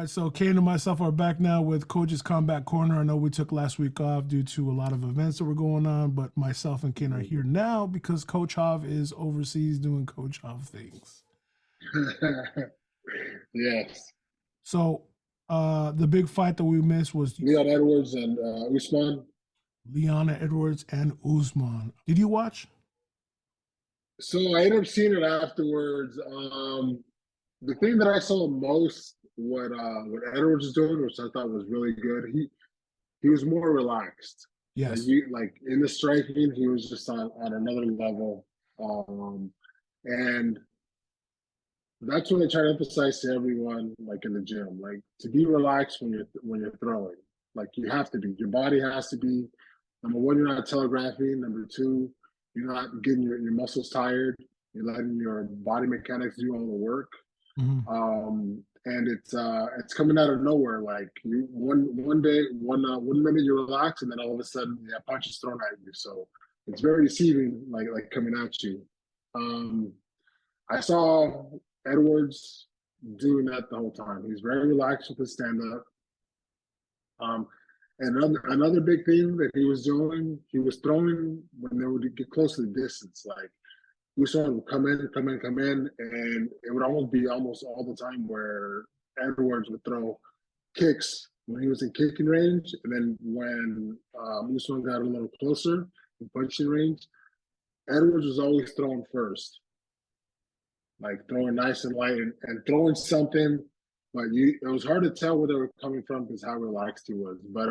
right, so Cain and myself are back now with Coach's Combat Corner. I know we took last week off due to a lot of events that were going on, but myself and Cain are here now because Coach Hav is overseas doing Coach Hav things. Yes. So the big fight that we missed was Leon Edwards and Usman. Leon Edwards and Usman. Did you watch? So I ended up seeing it afterwards. The thing that I saw most, what Edwards was doing, which I thought was really good, he was more relaxed. Yes. Like in the striking, he was just on another level. And that's what I try to emphasize to everyone, like in the gym, like to be relaxed when you're throwing. Like you have to be. Your body has to be. Number one, you're not telegraphing. Number two, you're not getting your muscles tired. You're letting your body mechanics do all the work. And it's coming out of nowhere. Like you one day, one minute you relax, and then all of a sudden, punches thrown at you. So it's very deceiving, like coming at you. I saw Edwards doing that the whole time. He's very relaxed with his stand up. And another big thing that he was doing, he was throwing when they would get close to the distance. Like Usman would come in, and it would almost be all the time where Edwards would throw kicks when he was in kicking range, and then when Usman got a little closer in punching range, Edwards was always throwing first, like throwing nice and light and throwing something. But it was hard to tell where they were coming from because how relaxed he was. But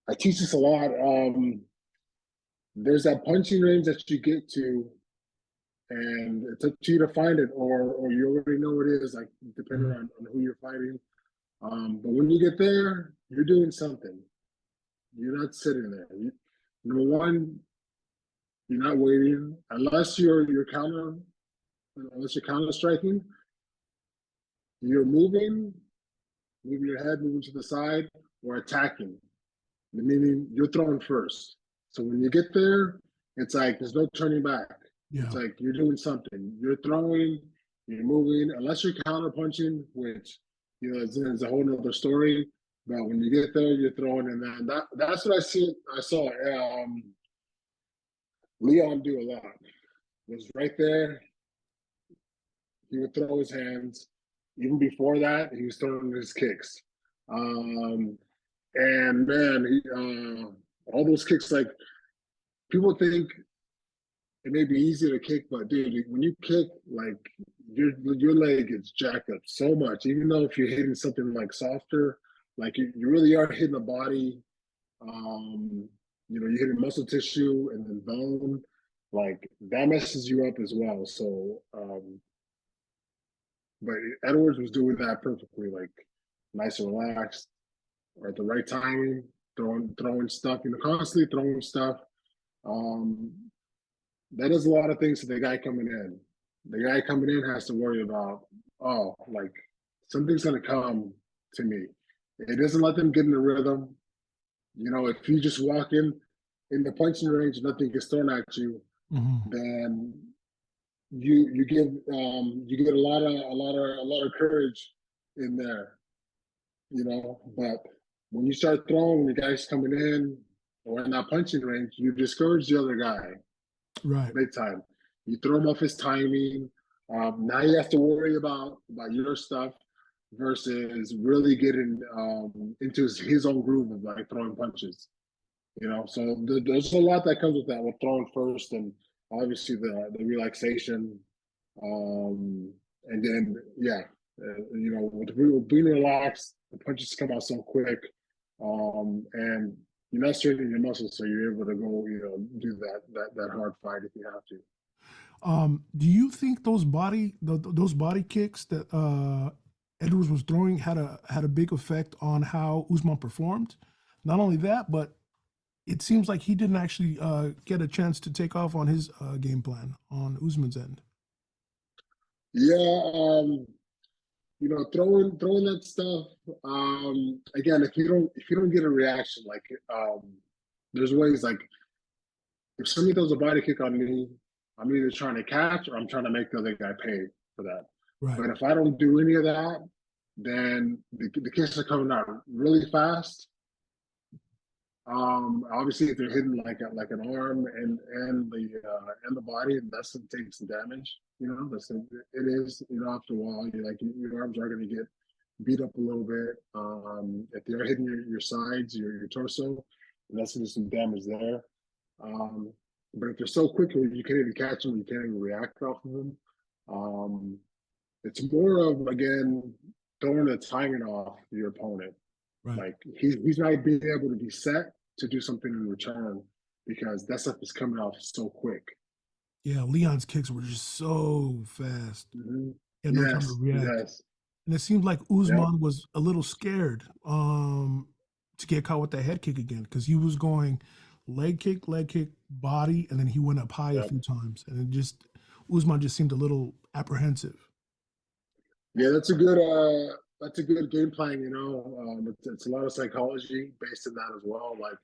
I teach this a lot. There's that punching range that you get to, and it's up to you to find it, or you already know what it is, like depending on who you're fighting. But when you get there, you're doing something. You're not sitting there. Number one, you're not waiting unless you're counter striking. You're moving your head, moving to the side, or attacking. Meaning you're throwing first. So when you get there, it's like there's no turning back. Yeah. It's like you're doing something. You're throwing, you're moving, unless you're counter punching, which is a whole nother story. But when you get there, you're throwing, and then that's what I saw Leon do a lot. It was right there. He would throw his hands. Even before that, he was throwing his kicks. And man, all those kicks, like people think it may be easy to kick, but dude, when you kick, like your leg gets jacked up so much. Even though if you're hitting something like softer, like you really are hitting the body. You're hitting muscle tissue and then bone. Like that messes you up as well. So, but Edwards was doing that perfectly, like nice and relaxed, or at the right timing, throwing stuff, constantly throwing stuff. That does a lot of things to the guy coming in. The guy coming in has to worry about, like something's gonna come to me. It doesn't let them get in the rhythm. If you just walk in the punching range, nothing gets thrown at you, then you get a lot of courage in there, But when you start throwing, when the guy's coming in or in that punching range, you discourage the other guy, right? Big time. You throw him off his timing. Now you have to worry about your stuff versus really getting into his own groove of like throwing punches. So there's a lot that comes with that, with throwing first, and obviously the relaxation, and then with being relaxed, the punches come out so quick, and you're not straining your muscles, so you're able to go, do that hard fight if you have to. Do you think those body kicks that Edwards was throwing had a big effect on how Usman performed? Not only that, but it seems like he didn't actually get a chance to take off on his game plan on Usman's end. Yeah, throwing that stuff. Again, if you don't get a reaction, like there's ways, like if somebody throws a body kick on me, I'm either trying to catch or I'm trying to make the other guy pay for that. Right. But if I don't do any of that, then the kicks are coming out really fast. Obviously, if they're hitting like an arm and the body, that's gonna take some damage. You know, it is. You know, after a while, your arms are gonna get beat up a little bit. If they're hitting your sides, your torso, that's gonna do some damage there. But if they're so quick, you can't even catch them, you can't even react off of them. It's more of, again, throwing the timing off your opponent. Right. Like he's not being able to be set to do something in return because that stuff is coming off so quick. Yeah, Leon's kicks were just so fast. Mm-hmm. He had no time to react. Yes. And it seemed like Yep. Usman was a little scared to get caught with that head kick again because he was going leg kick, body, and then he went up high a few times. And it just, Usman just seemed a little apprehensive. Yeah, that's a good game plan, you know. It's a lot of psychology based in that as well. Like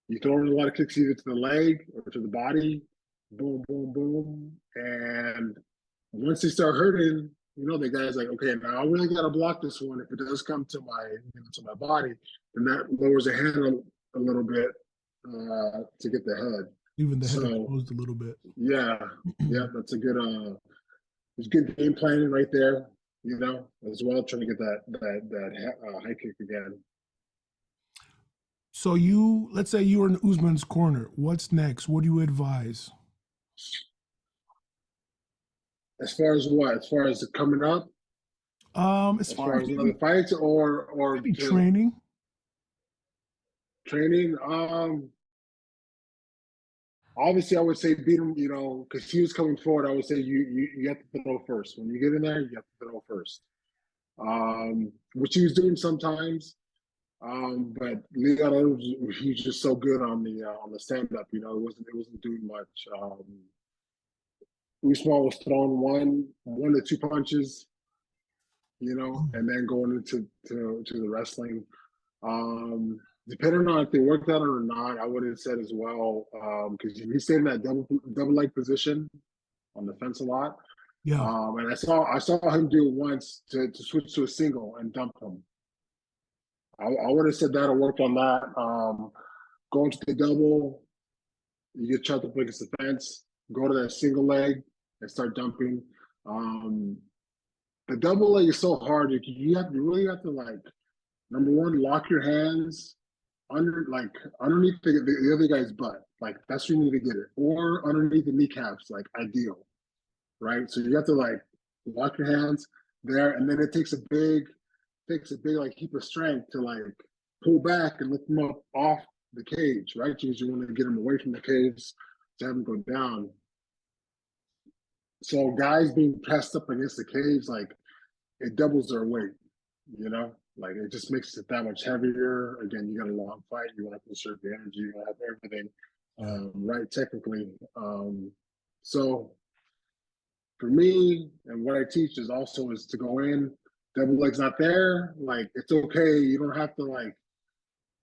you throw in a lot of kicks either to the leg or to the body, boom, boom, boom. And once they start hurting, you know, the guy's like, okay, now I really gotta block this one. If it does come to my body, then that lowers the hand a little bit to get the head. Even the head exposed a little bit. Yeah, that's a good it's good game planning right there, you know, as well, trying to get that high kick again. So let's say you were in Usman's corner. What's next? What do you advise? As far as what? As far as coming up? As As far far as as another fights or maybe training. Training. Obviously, I would say beat him. You know, because he was coming forward. I would say you have to throw first. When you get in there, you have to throw first. Which he was doing sometimes. But Leon, he was just so good on the stand up. You know, it wasn't doing much. Usman was throwing one to two punches, you know, and then going into the wrestling. Depending on if they worked out or not, I would have said as well, because he stayed in that double leg position on the fence a lot. Yeah. And I saw him do it once to switch to a single and dump him. I would have said that'll work on that. Going to the double, you get chopped up against the fence, go to that single leg and start dumping. The double leg is so hard. You really have to, like, number one, lock your hands underneath the other guy's butt. Like that's where you need to get it. Or underneath the kneecaps, like ideal. Right? So you have to like lock your hands there, and then it takes a big like heap of strength to like pull back and lift them up off the cage, right? Because you want to get them away from the cage to have them go down. So guys being pressed up against the cage, like it doubles their weight, you know? Like it just makes it that much heavier. Again, you got a long fight, you want to conserve the energy, you want to have everything right technically. So for me, and what I teach is to go in, double leg's not there, like it's okay. You don't have to like,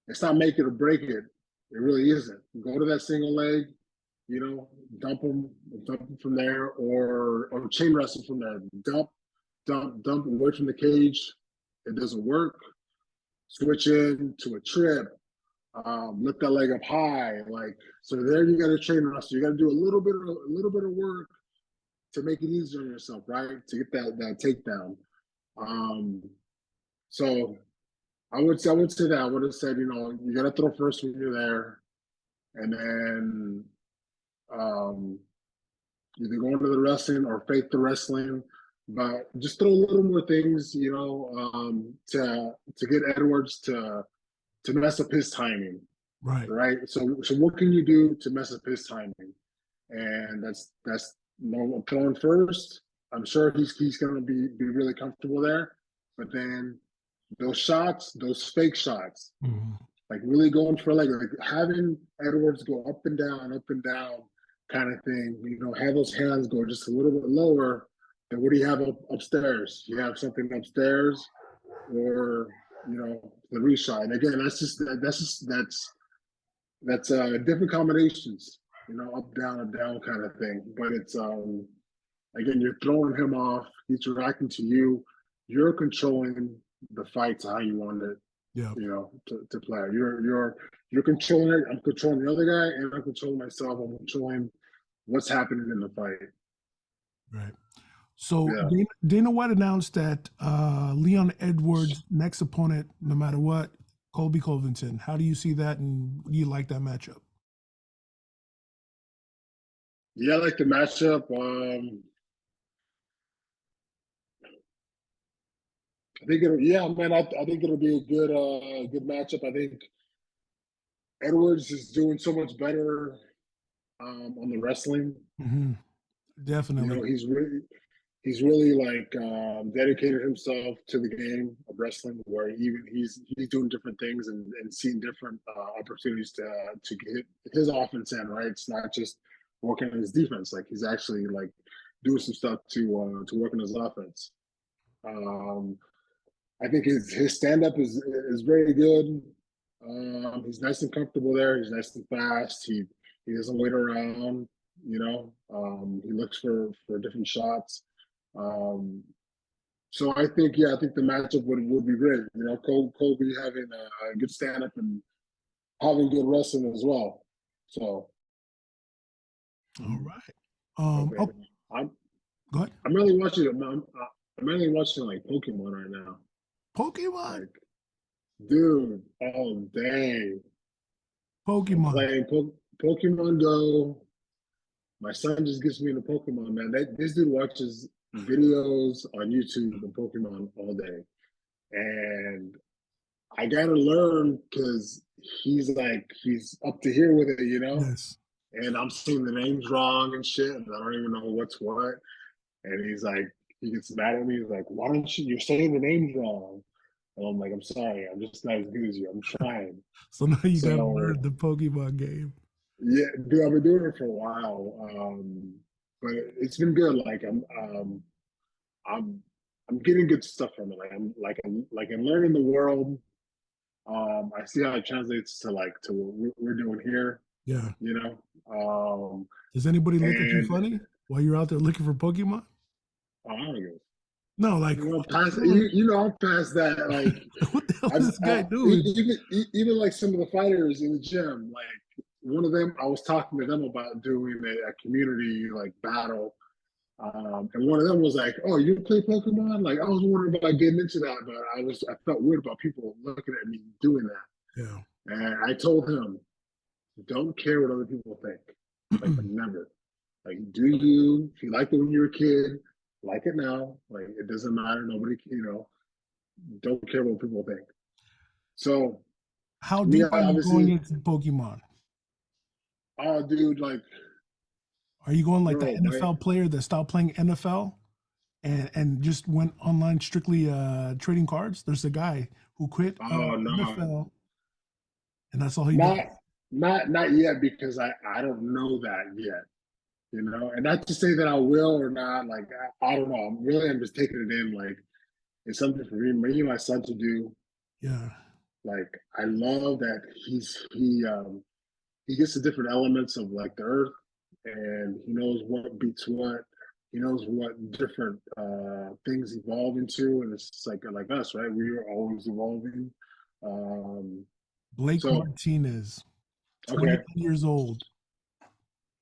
it's not make it or break it. It really isn't. Go to that single leg, you know, dump them from there, or chain wrestle from there. Dump away from the cage. It doesn't work. Switch in to a trip. Lift that leg up high. Like so, there you got to chain wrestle. You got to do a little bit of work to make it easier on yourself, right? To get that takedown. So I would say that. I would have said, you know, you got to throw first when you're there, and then either go into the wrestling or fake the wrestling, but just throw a little more things, you know, to get Edwards to mess up his timing. Right. So what can you do to mess up his timing? And that's normal. Throwing first. I'm sure he's gonna be really comfortable there. But then those shots, those fake shots, like really going for like having Edwards go up and down kind of thing, you know, have those hands go just a little bit lower. And what do you have upstairs? You have something upstairs, or you know, the reshot. And again, that's different combinations, you know, up down kind of thing. But it's again, you're throwing him off. He's reacting to you. you're controlling the fights how you want it, Yeah. to play. You're controlling it. I'm controlling the other guy, and I'm controlling myself. I'm controlling what's happening in the fight. Right. So Yeah. Dana White announced that Leon Edwards' next opponent, no matter what, Colby Covington. How do you see that, and do you like that matchup? Yeah, I like the matchup. I think I think it'll be a good matchup. I think Edwards is doing so much better on the wrestling. Mm-hmm. Definitely. He's really like dedicated himself to the game of wrestling, where he's doing different things and seeing different opportunities to get his offense in. Right, it's not just working on his defense. Like he's actually like doing some stuff to work on his offense. Um, I think his stand up is very good. He's nice and comfortable there. He's nice and fast. He doesn't wait around. He looks for different shots. Um, so I think the matchup would be great. Kobe having a good stand up and having good wrestling as well. So All right. okay, Oh, I'm go ahead. I'm really watching. I'm really watching like Pokemon right now. Pokemon. Like, dude, all day. I'm Pokemon. playing Pokemon Go. My son just gets me into Pokemon, man. This dude watches videos on YouTube of Pokemon all day. And I gotta learn because he's up to here with it. Yes. And I'm seeing the names wrong and shit, and I don't even know what's what. And he gets mad at me. He's like, "Why don't you're saying the names wrong?" And I'm like, "I'm sorry, I'm just not as good as you. I'm trying." So now you got to learn So the Pokemon game. yeah, dude, I've been doing it for a while, but it's been good. Like I'm I'm getting good stuff from it. I'm learning the world. I see how it translates to what we're doing here. Yeah. You know, um, Does anybody look at you and funny while you're out there looking for Pokemon? I don't know. No, like, Past really? I'm past that. Like What the hell I, is this guy I doing? even like some of the fighters in the gym, like one of them, I was talking to them about doing a community like battle. And one of them was like, "Oh, you play Pokemon?" Like I was wondering about getting into that, but I felt weird about people looking at me doing that. Yeah. And I told him, "Don't care what other people think. Like never. Like do you? If you liked it when you were a kid, like it now. Like it doesn't matter. Nobody, don't care what people think." So How me, deep are you going obviously, into Pokemon? oh, dude, like, Are you going like the bro, NFL player that stopped playing NFL and just went online strictly trading cards? There's a guy who quit oh no, NFL and that's all he does. not not yet because I don't know that yet. And not to say that I will or not. Like I don't know. I'm just taking it in. Like it's something for me and my son to do. Yeah. Like I love that he gets the different elements of like the earth, and he knows what beats what. He knows what different things evolve into, and it's just like us, right? We are always evolving. Um, Blake so Martinez, okay, 21 years old,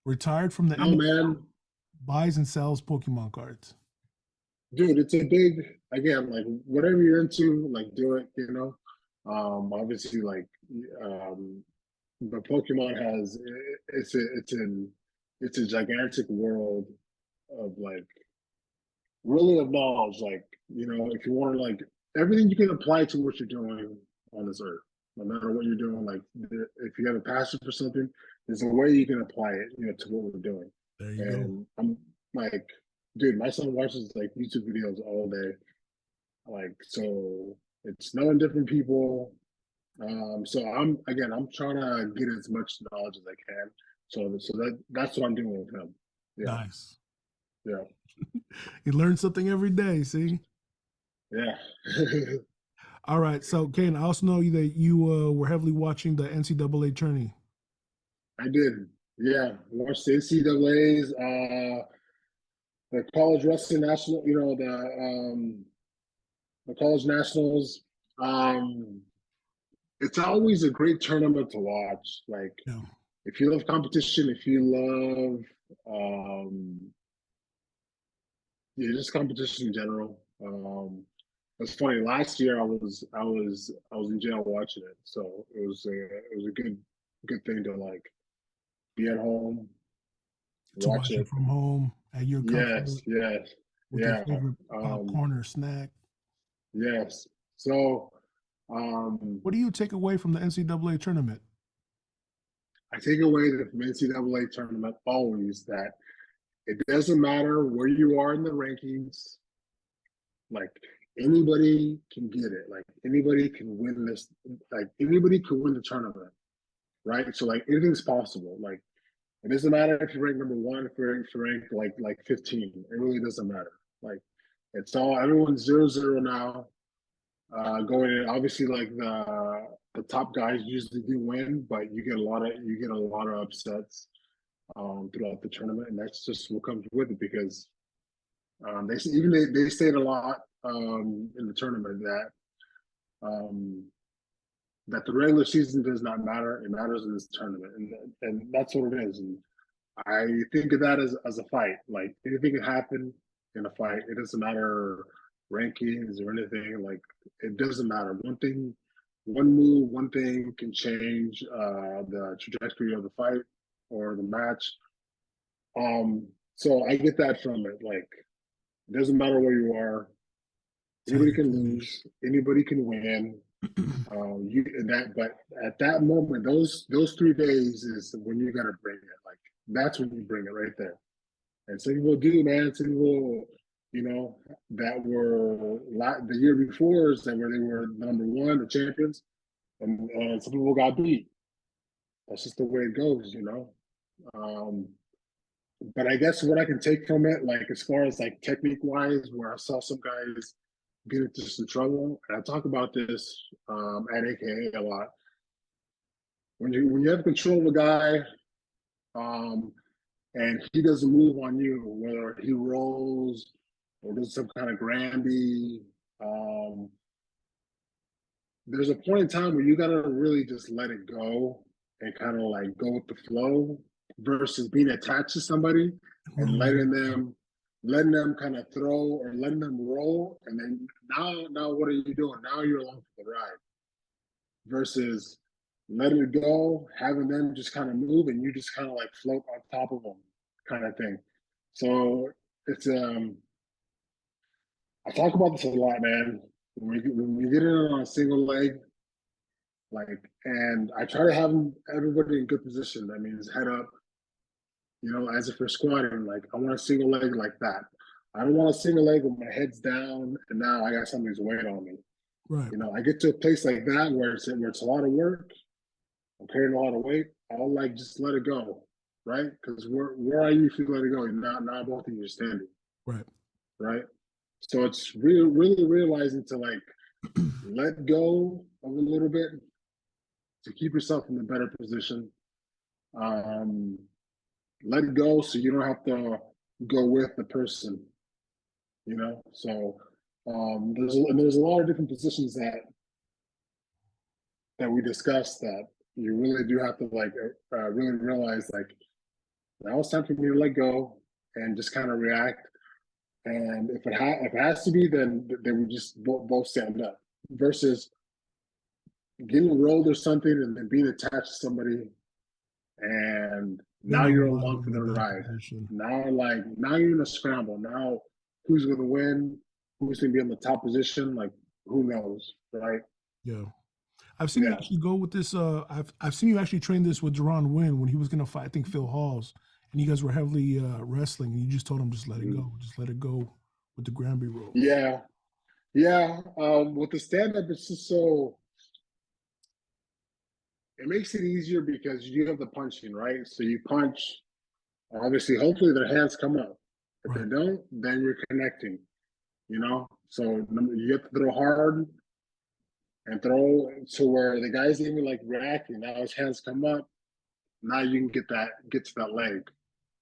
retired from the no NFL, man, buys and sells Pokemon cards. dude, it's a big again, like whatever you're into, like do it. Obviously, like um, but Pokemon has it's a gigantic world of like really of knowledge. Like if you want to like everything you can apply to what you're doing on this earth, no matter what you're doing. Like if you have a passion for something, there's a way you can apply it, to what we're doing. There you go. And I'm like, dude, my son watches like YouTube videos all day. Like so, it's knowing different people. So I'm trying to get as much knowledge as I can. So that's what I'm doing with him. Yeah, Nice. yeah, You learn something every day, see? yeah. All right. So, Kane, I also know that you were heavily watching the NCAA tourney. I did. Yeah, watched the NCAA's, the college wrestling national. The the college nationals. It's always a great tournament to watch. Like, Yeah. if you love competition, if you love, yeah, just competition in general. It's funny. Last year, I was in jail watching it, so it was a good thing to like be at home, To watch watch it it. from home at your Yes, comfort yes, with your yeah, favorite popcorn or snack. yes. So, um, What do you take away from the NCAA tournament? I take away that from NCAA tournament always that it doesn't matter where you are in the rankings. Like, anybody can get it. Like, anybody can win this. Like, anybody can win the tournament, right? So like anything's possible. Like, it doesn't matter if you rank number one, if you rank like 15. It really doesn't matter. Like, it's all everyone's 0-0 now. Going in, obviously, like the top guys usually do win, but you get a lot of upsets throughout the tournament, and that's just what comes with it because they stated a lot in the tournament um, that the regular season does not matter; it matters in this tournament, and that's what it is. And I think of that as a fight. Like, anything can happen in a fight. It doesn't matter rankings or anything. Like, it doesn't matter. One move, one thing can change the trajectory of the fight or the match. So I get that from it. Like, it doesn't matter where you are. It's how Anybody you can finish. lose. Anybody can win. But at that moment, those 3 days is when you gotta bring it. Like, that's when you bring it right there. And some people do, man. Some people, that were the year before, that where they were number one, the champions, and some people got beat. That's just the way it goes. Um, but I guess what I can take from it, like as far as like technique wise, where I saw some guys get into some trouble, and I talk about this at AKA a lot. When you have control of a guy, um, and he doesn't move on you, whether he rolls or does some kind of Granby, um, there's a point in time where you gotta really just let it go and kind of like go with the flow versus being attached to somebody and Rolling letting them kind of throw or letting them roll, and then now what are you doing? Now you're along for the ride versus letting it go, having them just kind of move, and you just kind of like float on top of them, kind of thing. So it's I talk about this a lot, man. When we get in on a single leg, like, and I try to have everybody in good position. That means head up, as if we're squatting. Like, I want a single leg like that. I don't want a single leg with my head's down and now I got somebody's weight on me. right. I get to a place like that where it's a lot of work. I'm carrying a lot of weight. I'll like just let it go, right? Because where are you if you let it go? Not both of you are standing, Right. right? So it's really realizing to like let go of a little bit to keep yourself in a better position. Um, let go so you don't have to go with the person. So there's a lot of different positions that we discussed that you really do have to like really realize like now it's time for me to let go and just kind of react. And if it has to be, then we just both stand up versus getting rolled or something and then being attached to somebody and Then now all of you're a sudden along you're for in the a bad ride. position. Now you're in a scramble. Now who's gonna win? Who's gonna be in the top position? Like, who knows, right? Yeah. I've seen you Yeah. actually go with this. I've seen you actually train this with Jerron Wynn when he was gonna fight. I think Phil Halls, and you guys were heavily wrestling, and you just told him just let it Mhm. go, just let it go with the Granby rolls. Yeah. Yeah. With the stand up, it's just it makes it easier because you have the punching, right? So you punch, obviously, hopefully their hands come up. If they Right. don't, then you're connecting. So you have to throw hard and throw to where the guy's even like reacting. Now his hands come up. Now you can get to that leg,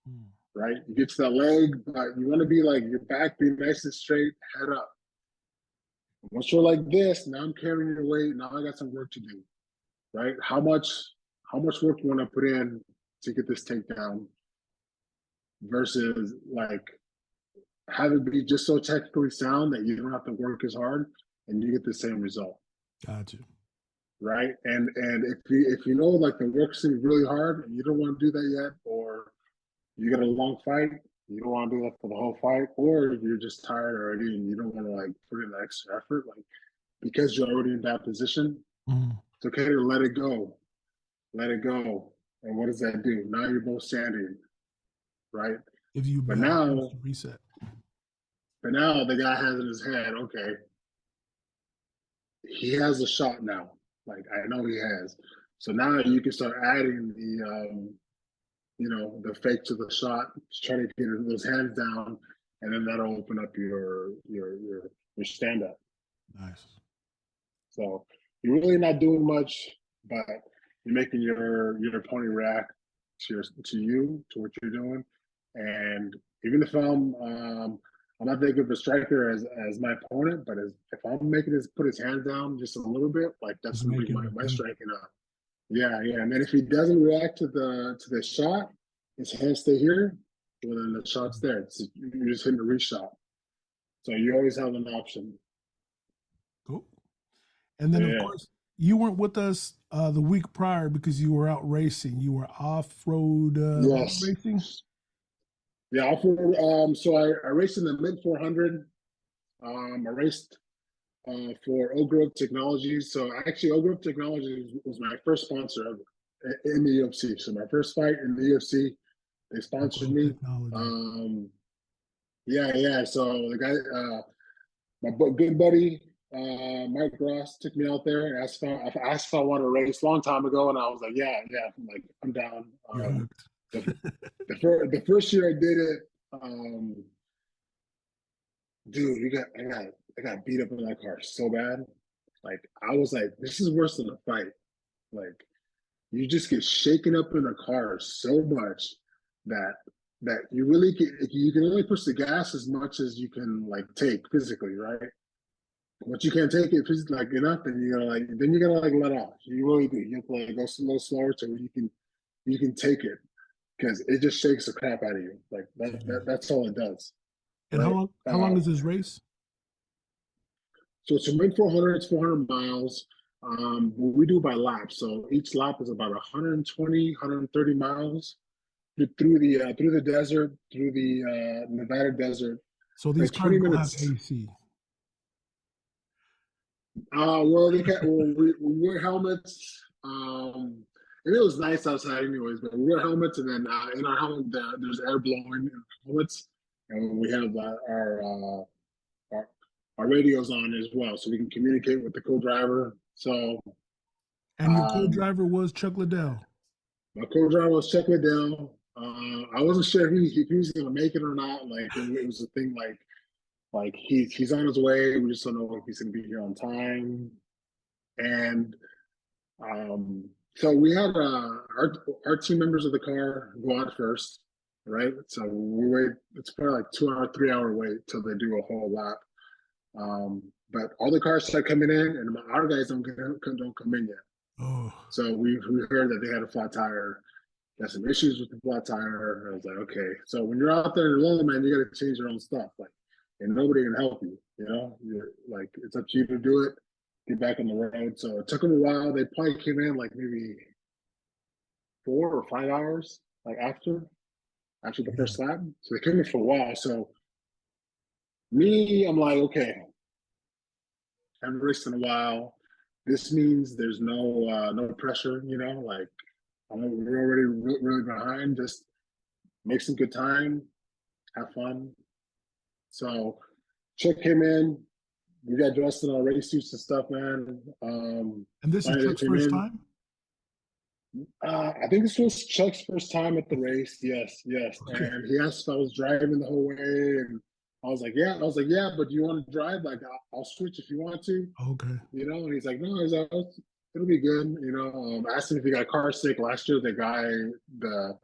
Mm. right? You get to that leg, but you want to be like your back be nice and straight, head up. Once you're like this, now I'm carrying your weight. Now I got some work to do, right? How much work you want to put in to get this takedown versus like have it be just so technically sound that you don't have to work as hard and you get the same result. Gotcha. Right. And if you know like the work seems really hard and you don't want to do that yet, or you get a long fight, you don't want to do that for the whole fight, or if you're just tired already and you don't want to like put in the extra effort, like because you're already in that position, it's okay to let it go. Let it go. And what does that do? Now you're both standing, right? If you But have a chance now to reset. But now the guy has in his head, okay, he has a shot now. Like I know he has. So now you can start adding the fake to the shot, try to get those hands down, and then that'll open up your stand up. Nice. So you're really not doing much, but you're making your opponent react to what you're doing. And even if I'm not that good of a striker as my opponent, but if I'm making his put his hands down just a little bit, like that's Just gonna be making my it. striking up. Yeah, yeah. And then if he doesn't react to the shot, his hands stay here, well then the shot's there. You're just hitting a reshot. So you always have an option. Cool. And then, of Yeah. course, you weren't with us the week prior because you were out racing. You were off-road Yes. racing. Yeah. So I raced in the mid 400. I raced for Oak Grove Technologies. So actually, Oak Grove Technologies was my first sponsor ever in the UFC. So my first fight in the UFC, they sponsored me. Technology. Yeah, yeah. So the guy, my good buddy, Mike Ross, took me out there and asked if I wanted to race a long time ago, and I was like, yeah, yeah. I'm down. You're hooked. The first year I did it, dude, I got beat up in that car so bad. Like I was like, this is worse than a fight. Like you just get shaken up in the car so much that you can only push the gas as much as you can like take physically, right? But you can't take it physically like enough, then you gotta like let off. You really do. You have to like go a little slower so you can take it because it just shakes the crap out of you. Like that's all it does, And right? how long is this race? So it's a mid 400, it's 400 miles. We do by laps. So each lap is about 120, 130 miles through the desert, through the Nevada desert. So these Like cars 20 don't have minutes. AC. Well, we wear helmets. And it was nice outside, anyways. But we wear helmets, and then in our helmet, there's air blowing in our helmets, and we have our radios on as well, so we can communicate with the co-driver. So And your um, co-driver was Chuck Liddell. my co-driver was Chuck Liddell. I wasn't sure if he was going to make it or not. Like it was a thing. Like he's on his way. We just don't know if he's going to be here on time. And so we had our team members of the car go out first, right? So we wait. It's probably like 2 hour, 3 hour wait till they do a whole lap. But all the cars start coming in, and our guys don't come in yet. Oh, So we heard that they had a flat tire, got some issues with the flat tire. I was like, okay. So when you're out there alone, man, you got to change your own stuff, like, and nobody can help you. You know, you're like, it's up to you to do it. Get back on the road. So it took them a while. They probably came in like maybe 4 or 5 hours, like after the first lap. So they came in for a while. So I'm like, okay, I haven't raced in a while. This means there's no pressure, like we're already really behind. Just make some good time, have fun. So Chuck came in. We got dressed in our race suits and stuff, man. and this is Finally Chuck's came first in. time? I think this was Chuck's first time at the race. Yes, yes. Okay. And he asked if I was driving the whole way, and I was like, yeah. I was like, yeah, but do you want to drive? Like, I'll switch if you want to. Okay. And he's like, no, it'll be good. I asked him if he got car sick. Last year, the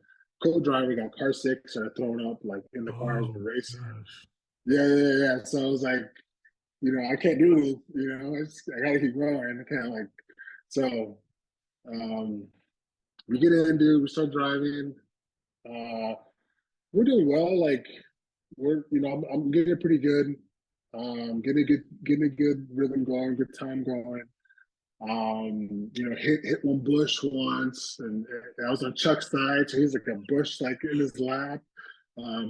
co-driver got car sick, started throwing up like in the cars Oh, we're racing. gosh. Yeah, yeah, yeah. So I was like, I can't do this. I gotta keep going. I can't so. We get in, dude. We start driving. We're doing well. I'm getting pretty good. Getting a good rhythm going, good time going. Hit one bush once, and I was on Chuck's side, so he's like a bush in his lap.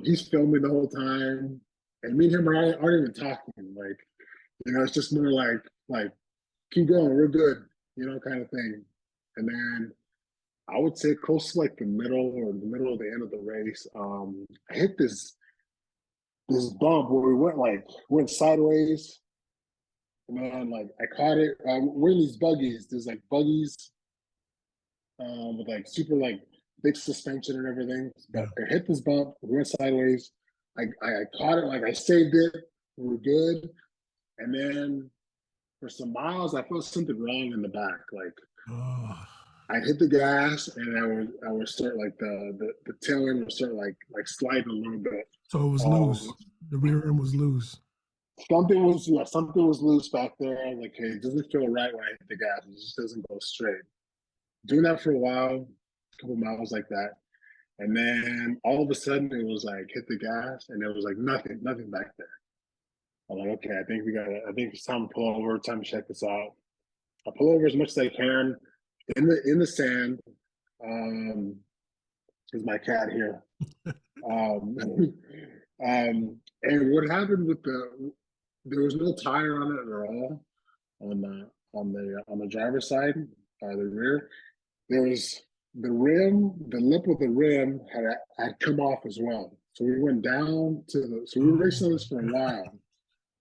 He's filming the whole time, and me and him aren't even talking. It's just more like keep going, we're good, kind of thing. And then I would say close to the middle of the end of the race, I hit this bump where we went sideways. And then I caught it. We're in these buggies. There's buggies with super big suspension and everything. But I hit this bump, we went sideways. I caught it, I saved it. We were good. And then for some miles, I felt something wrong in the back. I hit the gas, and I would start the tail end would start sliding a little bit. So it was loose. The rear end was loose. Something was loose back there. I was like, hey, it doesn't feel right when I hit the gas. It just doesn't go straight. Doing that for a while, a couple miles like that. And then all of a sudden it was hit the gas, and there was nothing back there. I'm like, okay, I think it's time to pull over, time to check this out. I pull over as much as I can in the sand. Is my cat here. And what happened there was no tire on it at all on the driver's side, the rear. There was the lip of the rim had come off as well. So we went down so we were racing this for a while.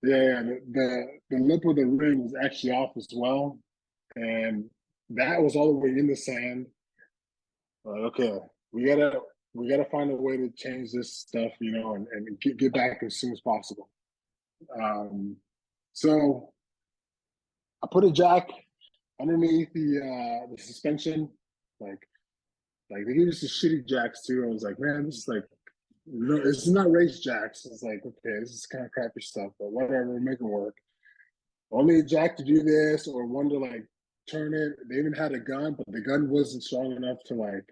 Yeah, the lip of the rim was actually off as well. And that was all the way in the sand. Okay, we gotta find a way to change this stuff, and get back as soon as possible. So I put a jack underneath the suspension, they gave us the shitty jacks too. I was like, man, this is this is not race jacks. It's okay, this is kind of crappy stuff, but whatever, we'll make it work. Only a jack to do this, or one to turn it. They even had a gun, but the gun wasn't strong enough to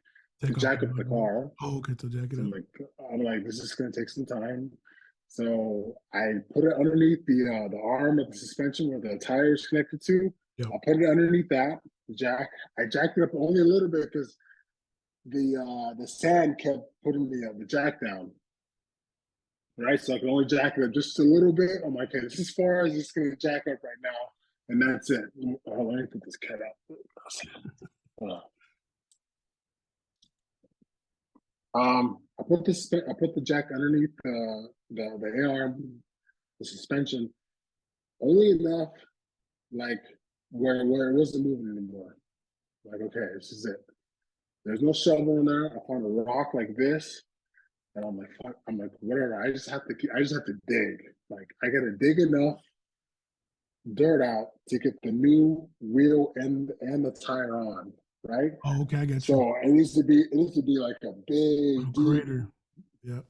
jack up the car. Oh, okay, to jack it up. I'm like, this is gonna take some time. So I put it underneath the arm of the suspension where the tire is connected to. Yep. I put it underneath that jack. I jacked it up only a little bit because the sand kept putting the jack down. Right, so I can only jack it up just a little bit. I'm like, okay, this is as far as it's gonna jack up right now, and that's it. Oh, let me put this cat out. I put the jack underneath the arm, the suspension, only enough where it wasn't moving anymore. Okay, this is it. There's no shovel in there. I found a rock like this, and I'm like, fuck. I'm like, whatever. I just have to dig. I gotta dig enough dirt out to get the new wheel and the tire on. Right. Oh, okay, I get you. So it needs to be a big crater. Yep.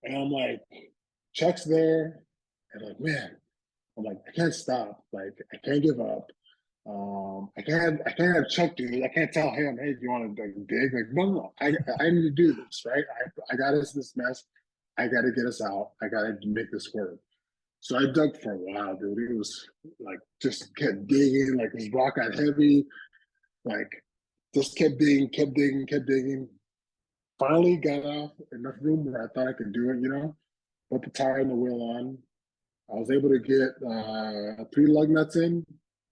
And I'm like, Chuck's there, and man, I'm like, I can't stop. I can't give up. I can't have Chuck do it. I can't tell him, hey, do you want to dig? No. I need to do this, right? I got us this mess. I got to get us out. I got to make this work. So I dug for a while, dude. It was just kept digging. This rock got heavy. Just kept digging. Finally got off enough room where I thought I could do it, Put the tire and the wheel on. I was able to get 3 lug nuts in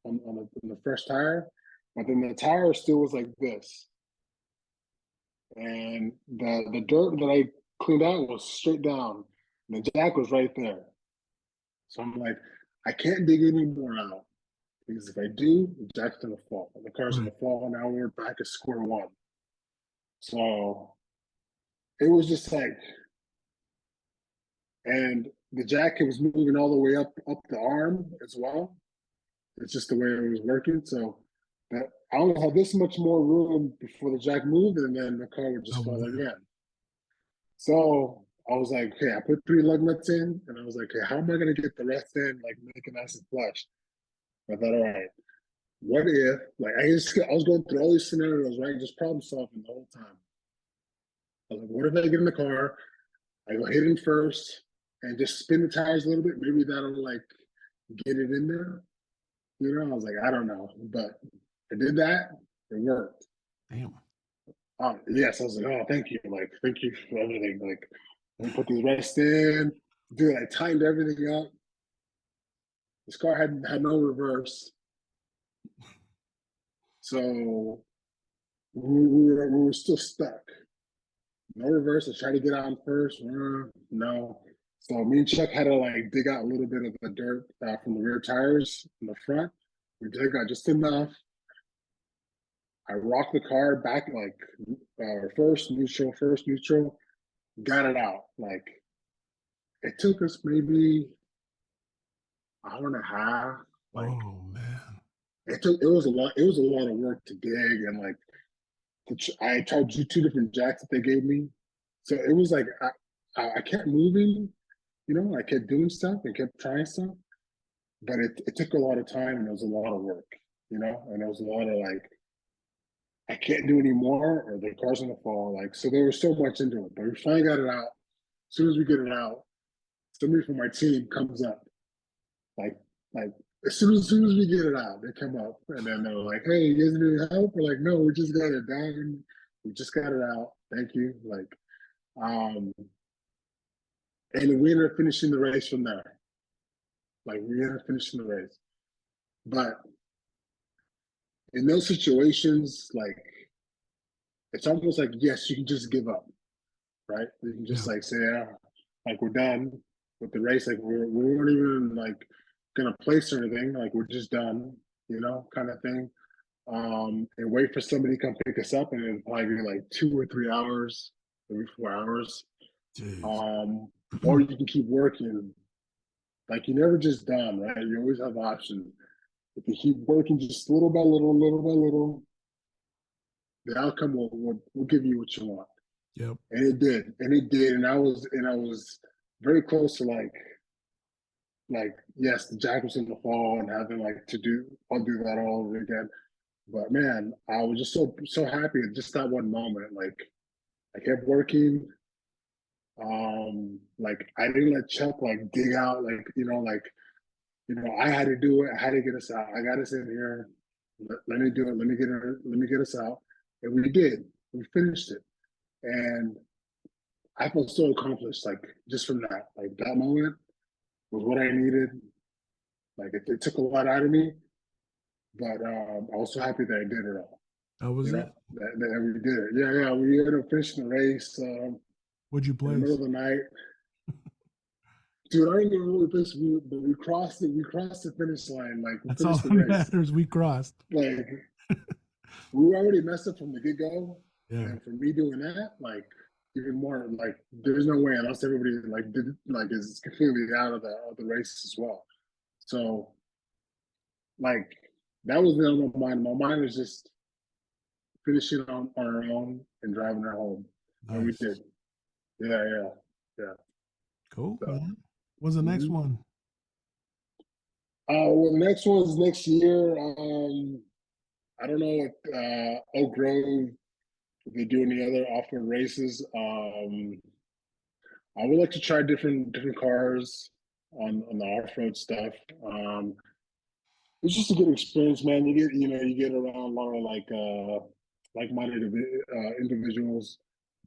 on the fresh tire, but then the tire still was like this. And the dirt that I cleaned out was straight down. And the jack was right there. So I'm like, I can't dig any more out. Because if I do, the jack's gonna fall. The car's gonna fall, and now we're back at square one. So it was just and the jack was moving all the way up the arm as well. It's just the way it was working. So that I only had this much more room before the jack moved, and then the car would just fall again. So I was like, okay, I put 3 lug nuts in, and I was like, okay, how am I gonna get the rest in, like make it nice and flush? I thought, all right, what if, like, I was going through all these scenarios, right, just problem solving the whole time. I was like, what if I get in the car, I go hit it first, and just spin the tires a little bit, maybe that'll like get it in there. You know, I was like, I don't know, but I did that. It worked. Damn. Yes, I was like, oh, thank you, like, thank you for everything. Like, let me put these rests in. Dude, I tightened everything up. This car had no reverse, so we were still stuck. No reverse. I tried to get on first. No. So me and Chuck had to like dig out a little bit of the dirt from the rear tires in the front. We dug out just enough. I rocked the car back like first neutral, got it out. Like it took us maybe an hour and a half. Like Oh man. it was a lot. It was a lot of work to dig and like I tried 2 different jacks that they gave me. So it was like I kept moving, you know, I kept doing stuff and kept trying stuff, but it took a lot of time and it was a lot of work, you know, and it was a lot of like I can't do any more or the car's gonna fall. Like so there was so much into it. But we finally got it out. As soon as we get it out, somebody from my team comes up. Like like as soon as we get it out, they come up and then they're like, hey, you guys need help? We're like, no, we just got it done. We just got it out. Thank you. Like and we ended up finishing the race from there. Like we ended up finishing the race. But in those situations, like it's almost like yes, you can just give up, right? You can just Yeah. like say, yeah, like we're done with the race. Like we weren't even like gonna place or anything. Like we're just done, you know, kind of thing. And wait for somebody to come pick us up, and it'll probably be like 2 or 3 hours, maybe 4 hours. Jeez. Um, or you can keep working. Like you're never just done, right? You always have options. If you keep working just little by little, the outcome will give you what you want. Yep. And it did. And it did. And I was very close to like yes, the jack was in the fall and having like I'll do that all over again. But man, I was just so happy at just that one moment. Like I kept working. Like I didn't let Chuck like dig out, like, I had to do it. I had to get us out. I got us in here. Let me do it. Let me get us out. And we did. We finished it. And I felt so accomplished, like just from that. Like that moment was what I needed. Like it took a lot out of me, but I was so happy that I did it all. That was it. That we did it. Yeah, yeah. We ended up finishing the race What'd you in the middle place? of the night. Dude, I don't even know what place but we crossed it. We crossed the finish line. Like we That's all finished the that race. matters. We crossed. Like we already messed up from the get go, Yeah. and for me doing that, like even more, like there's no way unless everybody is completely out of the race as well. So like that was on my mind. My mind was just finishing on our own and driving her home, and we Nice. did. Yeah, yeah, yeah. Cool, So. man. What's the next Mm-hmm. one? Well, the next one's next year. I don't know if Oak Grove, if they do any other off-road races. I would like to try different cars on the off-road stuff. It's just a good experience, man. You get around a lot of like-minded individuals.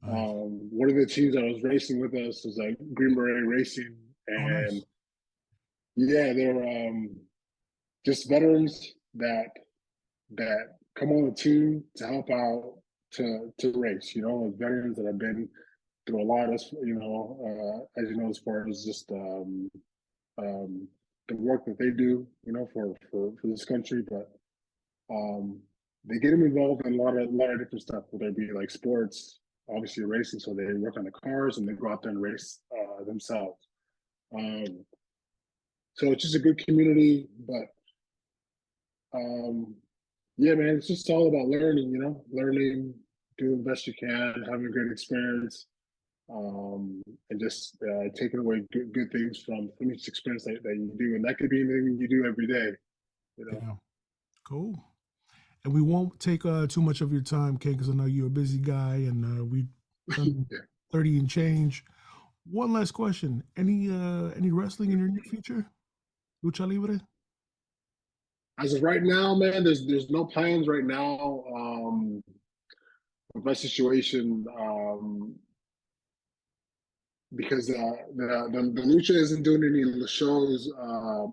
Nice. One of the teams that was racing with us was like Green Beret Racing, Oh, and nice. yeah, they're just veterans that come on the team to help out to race. Like veterans that have been through a lot. As as you know, as far as just um, the work that they do, for this country, but um, they get them involved in a lot of different stuff, whether it be like sports, obviously racing. So they work on the cars and they go out there and race themselves. Um, so it's just a good community, but um, yeah, man, it's just all about learning, learning, doing the best you can, having a great experience. and just taking away good things from each experience that you do, and that could be anything you do every day. You know. Yeah. Cool. And we won't take too much of your time, Kay, because I know you're a busy guy, and we've done Yeah. 30 and change. One last question: any wrestling in your near future? Lucha libre? As of right now, man, there's no plans right now. With my situation, because the Lucha isn't doing any shows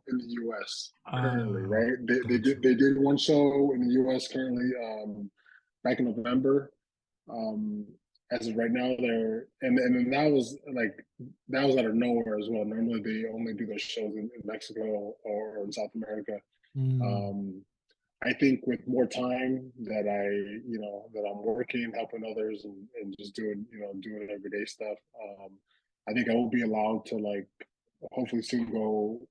in the U.S. currently, Ah, right? gotcha. They did one show in the U.S. currently back in November. Um, as of right now, and then that was out of nowhere as well. Normally, they only do their shows in Mexico or in South America. Mm, Um, I think with more time that that I'm working, helping others, and just doing everyday stuff. I think I will be allowed to hopefully soon go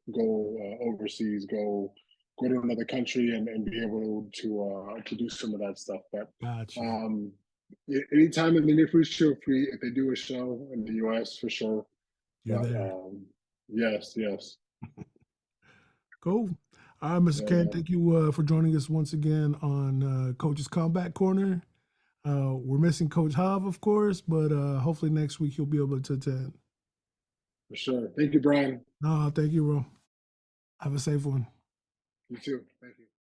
overseas, go to another country, and be able to do some of that stuff. But gotcha. um, anytime in the near future, if they do a show in the U.S. for sure. You're But there. yes, yes, Cool. All right, Mr. Ken, yeah, thank you for joining us once again on Coach's Combat Corner. We're missing Coach Hav, of course, but hopefully next week he'll be able to attend. for sure. Thank you, Brian. No, thank you, bro. Have a safe one. You too. Thank you.